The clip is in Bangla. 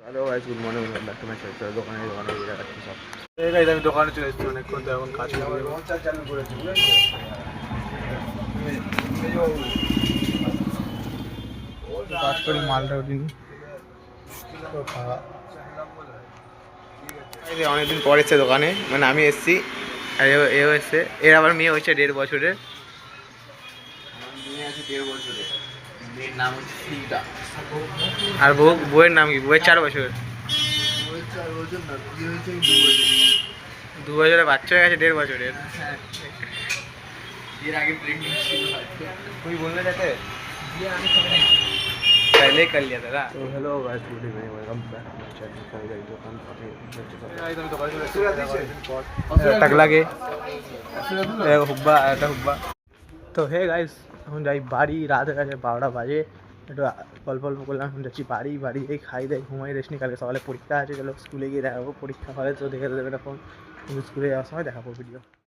Hello guys, good morning. Back to my channel. দোকানে গিয়ে দেখাচ্ছি সব। এই গাইস, আমি দোকানে চলে এসেছি অনেকক্ষণ তো, এখন কাজ করে চালু করেছি, বুঝেছো? কাজ করি, মালটা উঠিনি তো খাওয়া। অনেকদিন পর এসছে দোকানে, মানে আমি এসছি আর এও এসছে। এর আবার মেয়ে হয়েছে 1.5 বছরের। মেয়ে আছে 1.5 বছরের। মেয়ের নাম হচ্ছে সীতা। আর বউয়ের নাম কি? বউয়ের 4 বছর। 2 বছরের বাচ্চা হয়ে গেছে 1.5 বছরের। এর আগে প্রেগনেন্ট ছিল হয়তো। তুই বললে যাতে पहले कर लिया था ना। तो hello guys, good evening, welcome back to my channel. Sorry guys, दुकान पे गाइस আমি দোকানে চলে এসেছি। টাকলা গে এ হুব্বা এটা হুব্বা। তো হে গাইস, এখন যাই বাড়ি। রাত হয়ে গেছে, 12টা বাজে। একটু গল্প করলাম, এখন যাচ্ছি বাড়ি এই খাই দেয় ঘুমাই রেস্ট নিই। কালকে সকালে পরীক্ষা আছে, চলো স্কুলে গিয়ে দেখাবো। পরীক্ষা হলে তো দেখে দেবে না ফোন, কিন্তু স্কুলে যাওয়ার সময় দেখাবো ভিডিও।